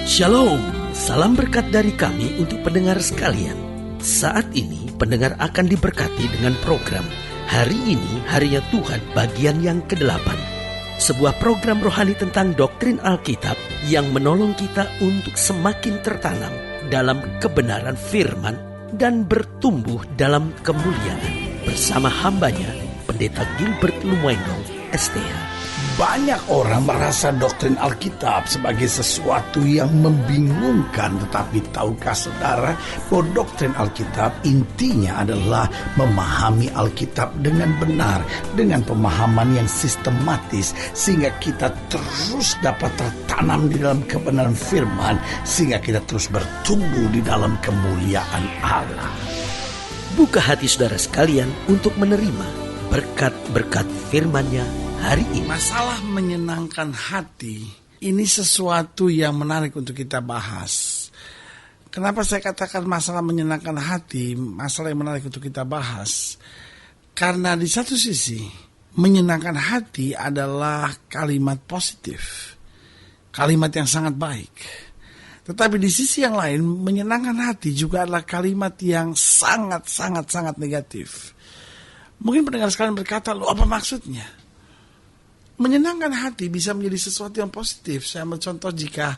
Shalom, salam berkat dari kami untuk pendengar sekalian. Saat ini pendengar akan diberkati dengan program Hari Ini Harinya Tuhan bagian yang ke-8. Sebuah program rohani tentang doktrin Alkitab yang menolong kita untuk semakin tertanam dalam kebenaran firman dan bertumbuh dalam kemuliaan. Bersama hambanya, Pendeta Gilbert Lumuendo, STH. Banyak orang merasa doktrin Alkitab sebagai sesuatu yang membingungkan. Tetapi tahukah saudara bahwa doktrin Alkitab intinya adalah memahami Alkitab dengan benar, dengan pemahaman yang sistematis, sehingga kita terus dapat tertanam di dalam kebenaran firman, sehingga kita terus bertumbuh di dalam kemuliaan Allah. Buka hati saudara sekalian untuk menerima berkat-berkat firman-Nya hari ini. Masalah menyenangkan hati ini sesuatu yang menarik untuk kita bahas. Kenapa saya katakan masalah menyenangkan hati, masalah yang menarik untuk kita bahas? Karena di satu sisi, menyenangkan hati adalah kalimat positif, kalimat yang sangat baik. Tetapi di sisi yang lain, menyenangkan hati juga adalah kalimat yang sangat negatif. Mungkin pendengar sekalian berkata, loh apa maksudnya? Menyenangkan hati bisa menjadi sesuatu yang positif. Saya ambil contoh jika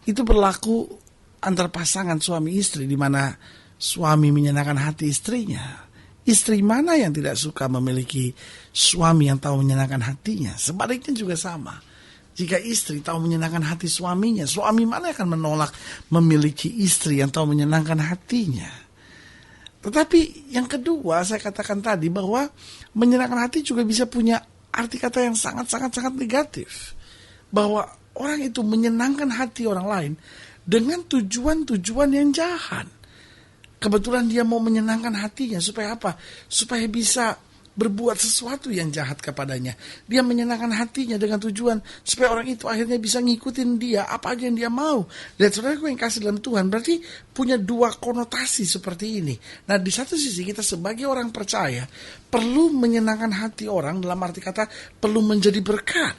itu berlaku antar pasangan suami istri, di mana suami menyenangkan hati istrinya. Istri mana yang tidak suka memiliki suami yang tahu menyenangkan hatinya? Sebaliknya juga sama. Jika istri tahu menyenangkan hati suaminya, suami mana akan menolak memiliki istri yang tahu menyenangkan hatinya? Tetapi yang kedua, saya katakan tadi bahwa menyenangkan hati juga bisa punya arti kata yang sangat negatif. Bahwa orang itu menyenangkan hati orang lain dengan tujuan-tujuan yang jahat. Kebetulan dia mau menyenangkan hatinya supaya apa? Supaya bisa berbuat sesuatu yang jahat kepadanya. Dia menyenangkan hatinya dengan tujuan supaya orang itu akhirnya bisa ngikutin dia apa aja yang dia mau. Dan saudara yang kasih dalam Tuhan berarti punya dua konotasi seperti ini. Nah, di satu sisi kita sebagai orang percaya perlu menyenangkan hati orang, dalam arti kata perlu menjadi berkat.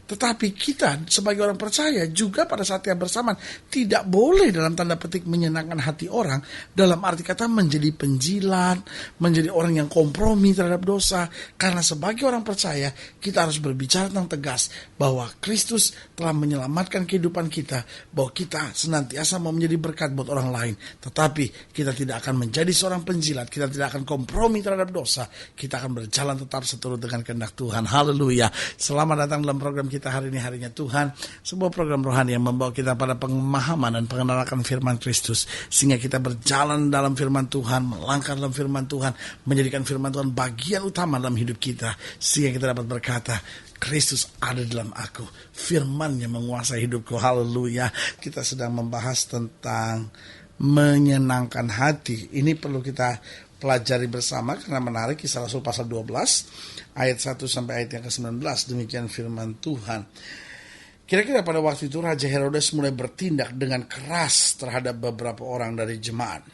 Tetapi kita sebagai orang percaya juga pada saat yang bersamaan tidak boleh dalam tanda petik menyenangkan hati orang, dalam arti kata menjadi penjilat, menjadi orang yang kompromi terhadap dosa. Karena sebagai orang percaya kita harus berbicara tentang tegas bahwa Kristus telah menyelamatkan kehidupan kita, bahwa kita senantiasa mau menjadi berkat buat orang lain. Tetapi kita tidak akan menjadi seorang penjilat, kita tidak akan kompromi terhadap dosa, kita akan berjalan tetap seturut dengan kehendak Tuhan. Haleluya. Selamat datang dalam program kita hari ini harinya Tuhan, sebuah program rohani yang membawa kita pada pemahaman dan pengenalan firman Kristus, sehingga kita berjalan dalam firman Tuhan, melangkah dalam firman Tuhan, menjadikan firman Tuhan bagian utama dalam hidup kita, sehingga kita dapat berkata, Kristus ada dalam aku, firman-Nya menguasai hidupku. Haleluya. Kita sedang membahas tentang menyenangkan hati. Ini perlu kita pelajari bersama karena menarik. Kisah Rasul pasal 12 ayat 1 sampai ayat yang ke-19. Demikian firman Tuhan. Kira-kira pada waktu itu Raja Herodes mulai bertindak dengan keras terhadap beberapa orang dari jemaat.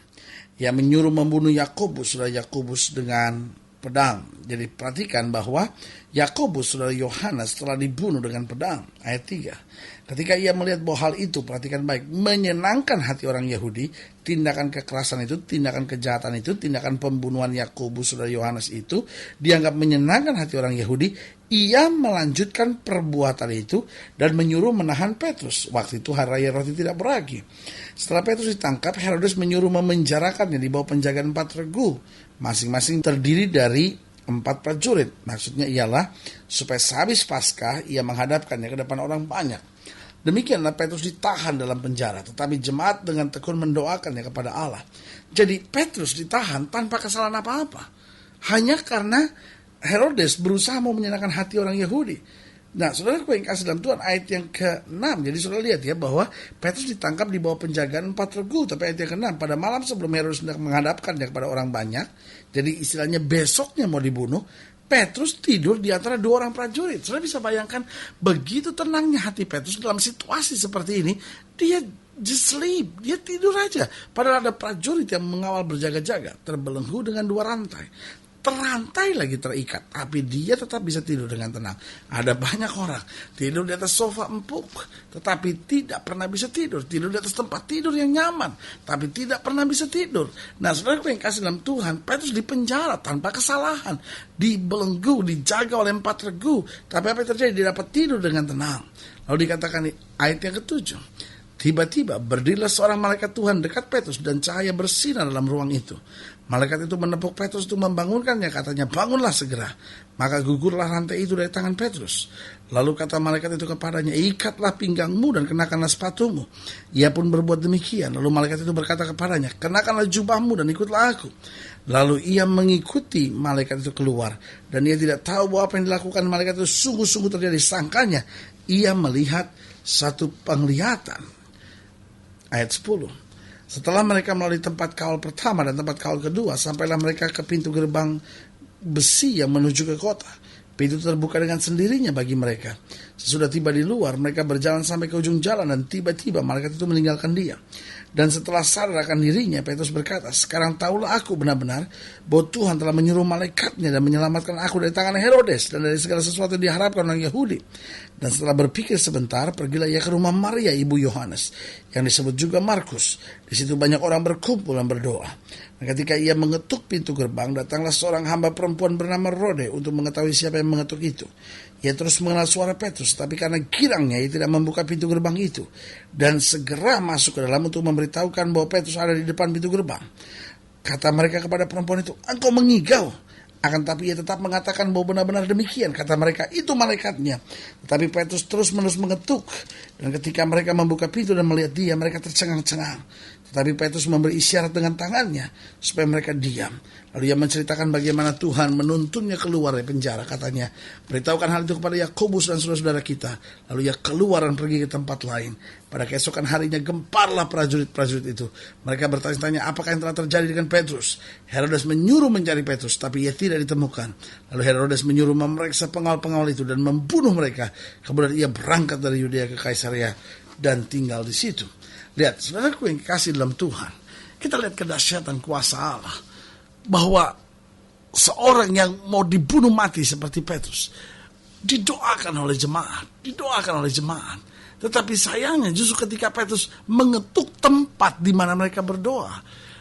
Ia menyuruh membunuh Yakobus, saudara Yakobus, dengan pedang. Jadi perhatikan bahwa Yakobus, saudara Yohanes, telah dibunuh dengan pedang. Ayat 3. Ketika ia melihat bahwa hal itu, perhatikan baik, menyenangkan hati orang Yahudi, tindakan kekerasan itu, tindakan kejahatan itu, tindakan pembunuhan Yakobus, saudara Yohanes itu, dianggap menyenangkan hati orang Yahudi, ia melanjutkan perbuatan itu dan menyuruh menahan Petrus. Waktu itu hari raya roti tidak beragi. Setelah Petrus ditangkap, Herodes menyuruh memenjarakannya di bawah penjagaan 4 regu. Masing-masing terdiri dari 4 prajurit. Maksudnya ialah supaya sehabis Paskah ia menghadapkannya ke depan orang banyak. Demikianlah Petrus ditahan dalam penjara, tetapi jemaat dengan tekun mendoakannya kepada Allah. Jadi Petrus ditahan tanpa kesalahan apa-apa, hanya karena Herodes berusaha mau menyenangkan hati orang Yahudi. Nah, saudara yang kasih dalam Tuhan, ayat yang ke-6. Jadi saudara lihat ya bahwa Petrus ditangkap di bawah penjagaan 4 regu. Tapi ayat yang ke-6, pada malam sebelum Herodes hendak menghadapkannya kepada orang banyak, jadi istilahnya besoknya mau dibunuh, Petrus tidur di antara 2 orang prajurit. Saudara bisa bayangkan begitu tenangnya hati Petrus dalam situasi seperti ini. Dia just sleep, dia tidur aja. Padahal ada prajurit yang mengawal berjaga-jaga, terbelenggu dengan 2 rantai. terantai lagi, terikat, tapi dia tetap bisa tidur dengan tenang. Ada banyak orang tidur di atas sofa empuk, tetapi tidak pernah bisa tidur. Tidur di atas tempat tidur yang nyaman, tapi tidak pernah bisa tidur. Nah, saudaraku yang kasih dalam Tuhan, Petrus dipenjara tanpa kesalahan, dibelenggu, dijaga oleh 4 regu. Tapi apa yang terjadi? Dia dapat tidur dengan tenang. Lalu dikatakan di ayat yang ke-7, tiba-tiba berdirilah seorang malaikat Tuhan dekat Petrus dan cahaya bersinar dalam ruang itu. Malaikat itu menepuk Petrus untuk membangunkannya, katanya, bangunlah segera. Maka gugurlah rantai itu dari tangan Petrus. Lalu kata malaikat itu kepadanya, ikatlah pinggangmu dan kenakanlah sepatumu. Ia pun berbuat demikian. Lalu malaikat itu berkata kepadanya, kenakanlah jubahmu dan ikutlah aku. Lalu ia mengikuti malaikat itu keluar. Dan ia tidak tahu bahwa apa yang dilakukan malaikat itu sungguh-sungguh terjadi. Sangkanya ia melihat satu penglihatan. Ayat 10. Setelah mereka melalui tempat kawal pertama dan tempat kawal kedua, sampailah mereka ke pintu gerbang besi yang menuju ke kota. Pintu terbuka dengan sendirinya bagi mereka. Sesudah tiba di luar, mereka berjalan sampai ke ujung jalan dan tiba-tiba malaikat itu meninggalkan dia. Dan setelah sadar akan dirinya, Petrus berkata, sekarang tahulah aku benar-benar bahwa Tuhan telah menyuruh malaikatnya dan menyelamatkan aku dari tangan Herodes dan dari segala sesuatu yang diharapkan orang Yahudi. Dan setelah berpikir sebentar, pergilah ia ke rumah Maria, ibu Yohanes, yang disebut juga Markus. Di situ banyak orang berkumpul dan berdoa. Dan ketika ia mengetuk pintu gerbang, datanglah seorang hamba perempuan bernama Rode untuk mengetahui siapa yang mengetuk itu. Ia terus mengenal suara Petrus, tapi karena girangnya ia tidak membuka pintu gerbang itu. Dan segera masuk ke dalam untuk memberitahukan bahwa Petrus ada di depan pintu gerbang. Kata mereka kepada perempuan itu, engkau mengigau. Akan tapi ia tetap mengatakan bahwa benar-benar demikian. Kata mereka, itu malaikatnya. Tetapi Petrus terus-menerus mengetuk. Dan ketika mereka membuka pintu dan melihat dia, mereka tercengang-cengang. Tetapi Petrus memberi isyarat dengan tangannya supaya mereka diam. Lalu ia menceritakan bagaimana Tuhan menuntunnya keluar dari penjara. Katanya, beritahukan hal itu kepada Yakobus dan saudara-saudara kita. Lalu ia keluar dan pergi ke tempat lain. Pada keesokan harinya gemparlah prajurit-prajurit itu. Mereka bertanya-tanya apakah yang telah terjadi dengan Petrus. Herodes menyuruh mencari Petrus, tapi ia tidak ditemukan. Lalu Herodes menyuruh memeriksa pengawal-pengawal itu dan membunuh mereka. Kemudian ia berangkat dari Yudea ke Kaisarea dan tinggal di situ. Lihat, saudaraku yang kasih dalam Tuhan, kita lihat kedahsyatan kuasa Allah, bahwa seorang yang mau dibunuh mati seperti Petrus didoakan oleh jemaat. Tetapi sayangnya justru ketika Petrus mengetuk tempat di mana mereka berdoa,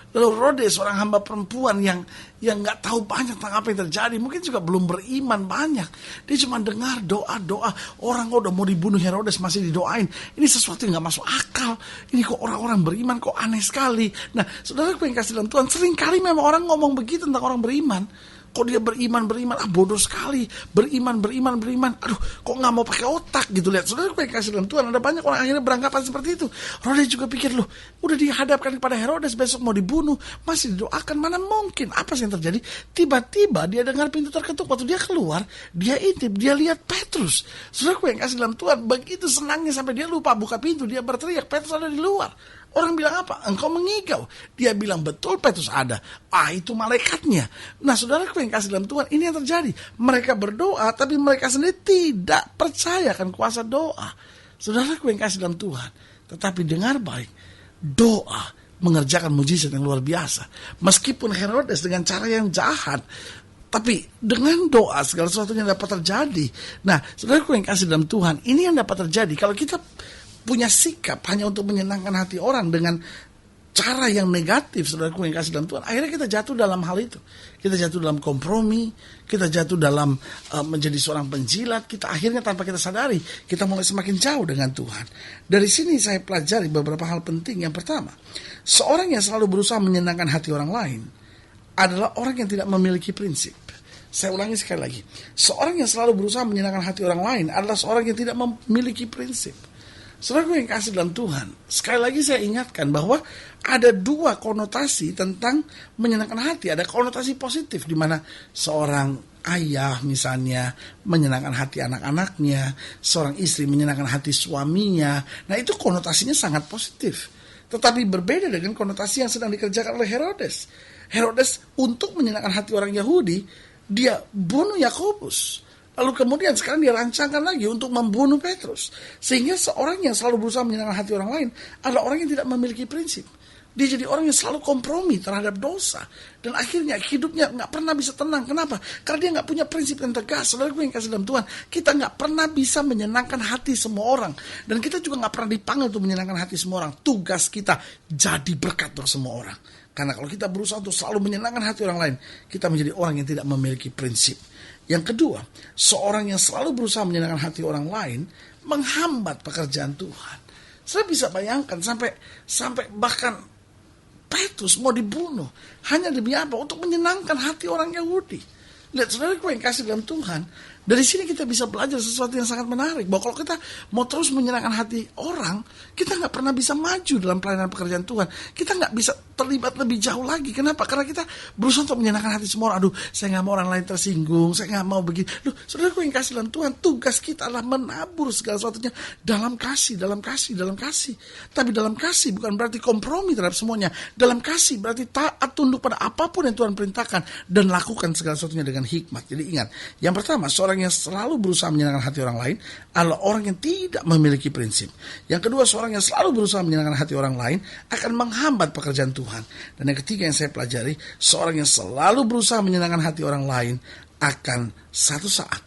lalu Rode, seorang hamba perempuan yang nggak tahu banyak tentang apa yang terjadi, mungkin juga belum beriman banyak, dia cuma dengar doa orang udah mau dibunuh Herodes masih didoain. Ini sesuatu yang nggak masuk akal. Ini kok orang-orang beriman kok aneh sekali. Nah, saudara yang kasih dalam Tuhan, sering kali memang orang ngomong begitu tentang orang beriman. Kok dia beriman, bodoh sekali. Beriman. Aduh, kok gak mau pakai otak gitu. Lihat, saudara yang kasih dalam Tuhan, ada banyak orang akhirnya beranggapan seperti itu. Herodes juga pikir, loh, udah dihadapkan kepada Herodes, besok mau dibunuh, masih didoakan, mana mungkin. Apa sih yang terjadi? Tiba-tiba dia dengar pintu terketuk. Waktu dia keluar, dia intip, dia lihat Petrus. Saudara yang kasih dalam Tuhan, begitu senangnya sampai dia lupa buka pintu, dia berteriak, Petrus ada di luar. Orang bilang apa? Engkau mengigau. Dia bilang betul Petrus ada. Itu malaikatnya. Nah, saudaraku yang kasih dalam Tuhan, ini yang terjadi. Mereka berdoa, tapi mereka sendiri tidak percaya akan kuasa doa. Saudaraku yang kasih dalam Tuhan, tetapi dengar baik, doa mengerjakan mujizat yang luar biasa. Meskipun Herodes dengan cara yang jahat, tapi dengan doa segala sesuatunya dapat terjadi. Nah, saudaraku yang kasih dalam Tuhan, ini yang dapat terjadi kalau kita punya sikap hanya untuk menyenangkan hati orang dengan cara yang negatif, saudaraku yang kasih dalam Tuhan. Akhirnya kita jatuh dalam hal itu. Kita jatuh dalam kompromi, kita jatuh dalam menjadi seorang penjilat. Kita akhirnya tanpa kita sadari, kita mulai semakin jauh dengan Tuhan. Dari sini saya pelajari beberapa hal penting. Yang pertama, seorang yang selalu berusaha menyenangkan hati orang lain adalah orang yang tidak memiliki prinsip. Saya ulangi sekali lagi. Seorang yang selalu berusaha menyenangkan hati orang lain adalah seorang yang tidak memiliki prinsip. Saudaraku yang kasih dalam Tuhan, sekali lagi saya ingatkan bahwa ada dua konotasi tentang menyenangkan hati. Ada konotasi positif di mana seorang ayah misalnya menyenangkan hati anak-anaknya, seorang istri menyenangkan hati suaminya. Nah, itu konotasinya sangat positif. Tetapi berbeda dengan konotasi yang sedang dikerjakan oleh Herodes. Herodes untuk menyenangkan hati orang Yahudi, dia bunuh Yakobus. Lalu kemudian sekarang dia rancangkan lagi untuk membunuh Petrus. Sehingga seorang yang selalu berusaha menyenangkan hati orang lain adalah orang yang tidak memiliki prinsip. Dia jadi orang yang selalu kompromi terhadap dosa. Dan akhirnya hidupnya gak pernah bisa tenang. Kenapa? Karena dia gak punya prinsip yang tegas. Saudara gue yang kasih dalam Tuhan, kita gak pernah bisa menyenangkan hati semua orang. Dan kita juga gak pernah dipanggil untuk menyenangkan hati semua orang. Tugas kita jadi berkat untuk semua orang. Karena kalau kita berusaha untuk selalu menyenangkan hati orang lain, kita menjadi orang yang tidak memiliki prinsip. Yang kedua, seorang yang selalu berusaha menyenangkan hati orang lain menghambat pekerjaan Tuhan. Saya bisa bayangkan sampai bahkan Petrus mau dibunuh hanya demi apa? Untuk menyenangkan hati orang Yahudi. Lihat saudaraku yang kasih dalam Tuhan, dari sini kita bisa belajar sesuatu yang sangat menarik. Bahwa kalau kita mau terus menyenangkan hati orang, kita gak pernah bisa maju dalam pelayanan pekerjaan Tuhan. Kita gak bisa terlibat lebih jauh lagi. Kenapa? Karena kita berusaha untuk menyenangkan hati semua orang. Aduh, saya gak mau orang lain tersinggung, saya gak mau begini. Loh, saudaraku yang kasih dalam Tuhan, tugas kita adalah menabur segala sesuatunya dalam kasih. Tapi dalam kasih bukan berarti kompromi terhadap semuanya. Dalam kasih berarti taat tunduk pada apapun yang Tuhan perintahkan dan lakukan segala sesuatunya dengan hikmat. Jadi ingat, yang pertama, seorang yang selalu berusaha menyenangkan hati orang lain adalah orang yang tidak memiliki prinsip. Yang kedua, seorang yang selalu berusaha menyenangkan hati orang lain akan menghambat pekerjaan Tuhan. Dan yang ketiga yang saya pelajari, seorang yang selalu berusaha menyenangkan hati orang lain akan satu saat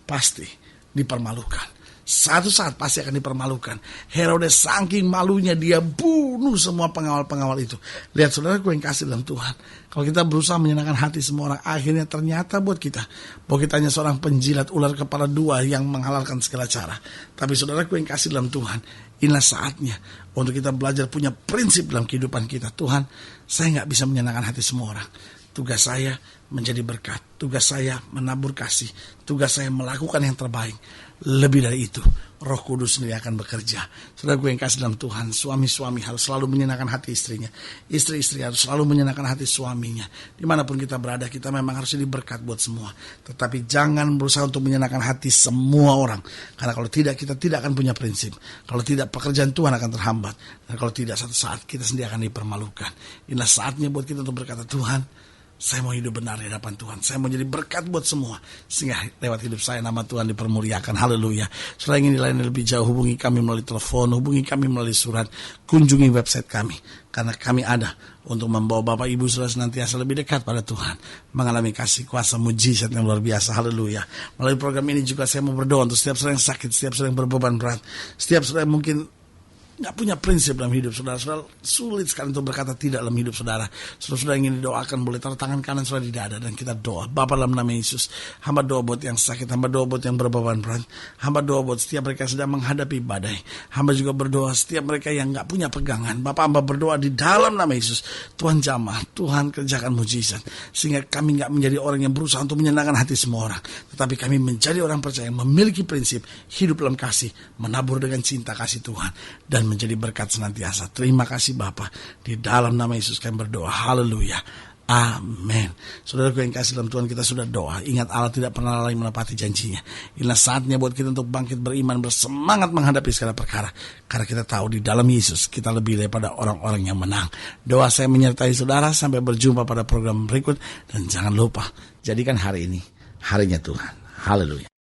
pasti dipermalukan. Satu saat pasti akan dipermalukan. Herodes saking malunya dia bunuh semua pengawal-pengawal itu. Lihat saudaraku yang kasih dalam Tuhan, kalau kita berusaha menyenangkan hati semua orang, akhirnya ternyata buat kita, bahwa kita hanya seorang penjilat ular kepala dua yang menghalalkan segala cara. Tapi saudaraku yang kasih dalam Tuhan, inilah saatnya untuk kita belajar punya prinsip dalam kehidupan kita. Tuhan, saya gak bisa menyenangkan hati semua orang. Tugas saya menjadi berkat. Tugas saya menabur kasih. Tugas saya melakukan yang terbaik. Lebih dari itu, Roh Kudus sendiri akan bekerja. Saudara gue yang kasih dalam Tuhan, suami-suami harus selalu menyenangkan hati istrinya. Istri-istri harus selalu menyenangkan hati suaminya. Dimanapun kita berada, kita memang harus jadi berkat buat semua. Tetapi jangan berusaha untuk menyenangkan hati semua orang. Karena kalau tidak, kita tidak akan punya prinsip. Kalau tidak, pekerjaan Tuhan akan terhambat. Dan kalau tidak, satu saat kita sendiri akan dipermalukan. Inilah saatnya buat kita untuk berkata, Tuhan, saya mau hidup benar di hadapan Tuhan. Saya mau jadi berkat buat semua. Sehingga lewat hidup saya nama Tuhan dipermuliakan. Haleluya. Saudara ingin dilayani lebih jauh, hubungi kami melalui telepon, hubungi kami melalui surat, kunjungi website kami. Karena kami ada untuk membawa Bapak Ibu Saudara senantiasa lebih dekat pada Tuhan. Mengalami kasih kuasa mujizat yang luar biasa. Haleluya. Melalui program ini juga saya mau berdoa untuk setiap saudara yang sakit, setiap saudara yang berbeban berat, setiap saudara yang mungkin gak punya prinsip dalam hidup saudara. Saudara sulit sekali untuk berkata tidak dalam hidup saudara. Saudara ingin didoakan, boleh taruh tangan kanan saudara di dada dan kita doa. Bapa dalam nama Yesus, hamba doa buat yang sakit, hamba doa buat yang berbeban berat, hamba doa buat setiap mereka sedang menghadapi badai. Hamba juga berdoa setiap mereka yang gak punya pegangan. Bapa, hamba berdoa di dalam nama Yesus, Tuhan jamah, Tuhan kerjakan mujizat, sehingga kami gak menjadi orang yang berusaha untuk menyenangkan hati semua orang, tetapi kami menjadi orang percaya yang memiliki prinsip hidup dalam kasih, menabur dengan cinta kasih Tuhan, dan menjadi berkat senantiasa. Terima kasih Bapa. Di dalam nama Yesus kami berdoa. Haleluya. Amin. Saudaraku yang kasih dalam Tuhan, kita sudah doa. Ingat, Allah tidak pernah lalai menepati janjinya. Inilah saatnya buat kita untuk bangkit beriman, bersemangat menghadapi segala perkara. Karena kita tahu di dalam Yesus kita lebih daripada orang-orang yang menang. Doa saya menyertai saudara. Sampai berjumpa pada program berikut. Dan jangan lupa, jadikan hari ini harinya Tuhan. Haleluya.